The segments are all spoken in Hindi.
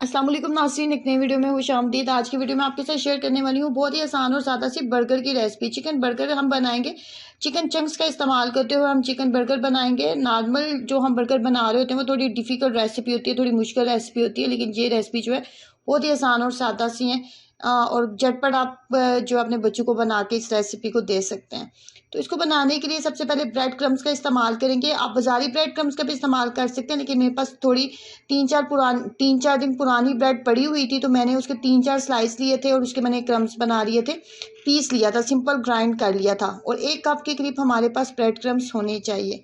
अस्सलाम वालेकुम नाज़रीन, एक नई वीडियो में खुशामदीद। आज की वीडियो में आपके साथ शेयर करने वाली हूँ बहुत ही आसान और सादा सी बर्गर की रेसिपी। चिकन बर्गर हम बनाएंगे। चिकन चंक्स का इस्तेमाल करते हुए हम चिकन बर्गर बनाएंगे। नॉर्मल जो हम बर्गर बना रहे होते हैं वो थोड़ी डिफ़िकल्ट रेसिपी होती है, थोड़ी मुश्किल रेसिपी होती है, लेकिन ये रेसिपी जो है बहुत ही आसान और सादा सी है। और झटपट आप जो अपने बच्चों को बना के इस रेसिपी को दे सकते हैं। तो इसको बनाने के लिए सबसे पहले ब्रेड क्रम्स का इस्तेमाल करेंगे। आप बाज़ारी ब्रेड क्रम्स का भी इस्तेमाल कर सकते हैं, लेकिन मेरे पास थोड़ी 3-4 दिन पुरानी ब्रेड पड़ी हुई थी, तो मैंने उसके 3-4 स्लाइस लिए थे और उसके मैंने क्रम्स बना लिए थे, पीस लिया था, सिंपल ग्राइंड कर लिया था। और 1 कप के करीब हमारे पास ब्रेड क्रम्स होने चाहिए।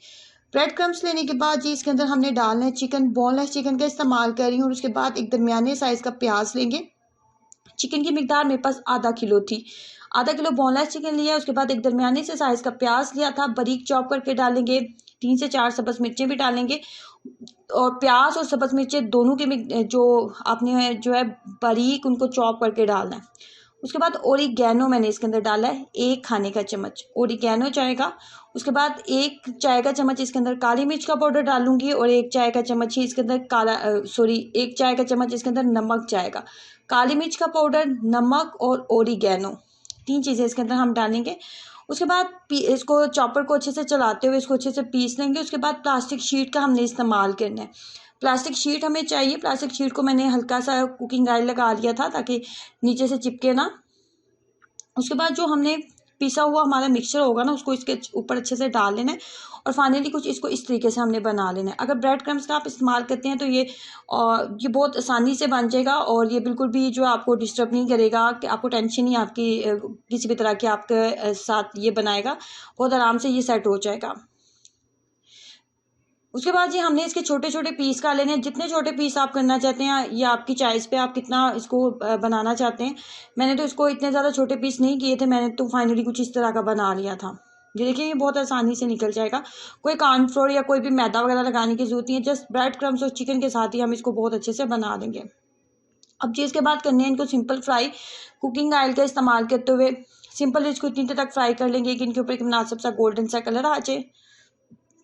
ब्रेड क्रम्स लेने के बाद जी इसके अंदर हमने डालना है चिकन। बोनलेस चिकन का इस्तेमाल कर रही हूँ। और उसके बाद एक दरमियाने साइज़ का प्याज लेंगे। चिकन की मिकदार मेरे पास आधा किलो थी। आधा किलो बोनलेस चिकन लिया। उसके बाद एक दरमियाने से साइज़ का प्याज लिया था, बारीक चॉप करके डालेंगे। 3 से 4 सब्ज़ मिर्चें भी डालेंगे। और प्याज और सब्ज़ मिर्चें दोनों के जो आपने जो है बारीक उनको चॉप करके डालना है। उसके बाद ओरिगैनो मैंने इसके अंदर डाला है, 1 खाने का चम्मच ओरिगैनो जाएगा। उसके बाद 1 चाय का चम्मच इसके अंदर काली मिर्च का पाउडर डालूंगी और 1 चाय का चम्मच ही इसके अंदर 1 चाय का चम्मच इसके अंदर नमक जाएगा। काली मिर्च का पाउडर, नमक और ओरिगैनो, 3 चीज़ें इसके अंदर हम डालेंगे। उसके बाद इसको चॉपर को अच्छे से चलाते हुए इसको अच्छे से पीस लेंगे। उसके बाद प्लास्टिक शीट का हमने इस्तेमाल करना है। प्लास्टिक शीट हमें चाहिए। प्लास्टिक शीट को मैंने हल्का सा कुकिंग ऑयल लगा लिया था ताकि नीचे से चिपके ना। उसके बाद जो हमने पिसा हुआ हमारा मिक्सचर होगा ना, उसको इसके ऊपर अच्छे से डाल लेना है। और फाइनली कुछ इसको इस तरीके से हमने बना लेना है। अगर ब्रेड क्रम्स का आप इस्तेमाल करते हैं तो ये बहुत आसानी से बन जाएगा और ये बिल्कुल भी जो आपको डिस्टर्ब नहीं करेगा, कि आपको टेंशन नहीं आपकी किसी भी तरह की आपके साथ ये बनाएगा। बहुत आराम से ये सेट हो जाएगा। उसके बाद जी हमने इसके छोटे छोटे पीस कर लेने हैं। जितने छोटे पीस आप करना चाहते हैं, ये आपकी चॉइस पे, आप कितना इसको बनाना चाहते हैं। मैंने तो इसको इतने ज़्यादा छोटे पीस नहीं किए थे, मैंने तो फाइनली कुछ इस तरह का बना लिया था। ये देखिए, ये बहुत आसानी से निकल जाएगा। कोई कॉर्नफ्लोर या कोई भी मैदा वगैरह लगाने की जरूरत नहीं है। जस्ट ब्रेड क्रम्स और चिकन के साथ ही हम इसको बहुत अच्छे से बना देंगे। अब जी इसके बाद करने हैं इनको सिंपल फ्राई। कुकिंग ऑयल का इस्तेमाल करते हुए सिंपल इसको इतनी देर तक फ्राई कर लेंगे कि इनके ऊपर एक मुनासिब सा गोल्डन सा कलर आ जाए।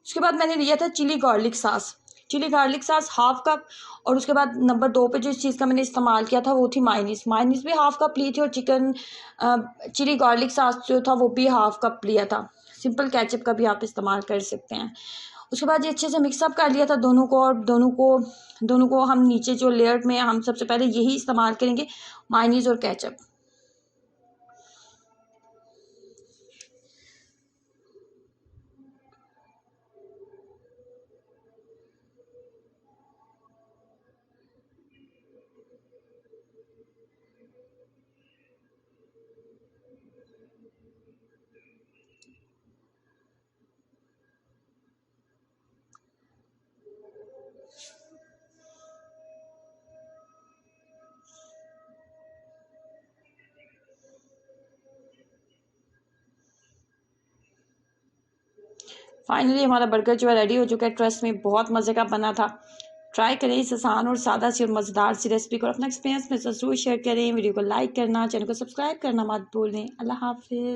उसके बाद मैंने लिया था chili garlic sauce. Chili garlic sauce 1/2 cup. और उसके बाद नंबर 2 पे जो इस चीज़ का मैंने इस्तेमाल किया था वो थी मायोनीज़। मायोनीज़ भी 1/2 कप ली थी और चिकन चिली गार्लिक सॉस जो था वो भी 1/2 कप लिया था। सिंपल केचप का भी आप इस्तेमाल कर सकते हैं। उसके बाद ये अच्छे से मिक्सअप कर लिया था दोनों को। और दोनों को हम नीचे जो लेयर में हम सबसे पहले यही इस्तेमाल करेंगे, मायोनीज़ और केचप। फाइनली हमारा बर्गर जो है रेडी हो चुका है। ट्रस्ट में बहुत मज़े का बना था। ट्राई करें इस आसान और सादा सी और मज़ेदार सी रेसिपी को। अपना एक्सपीरियंस में ज़रूर शेयर करें। वीडियो को लाइक करना, चैनल को सब्सक्राइब करना मत भूलें। अल्लाह हाफिज़।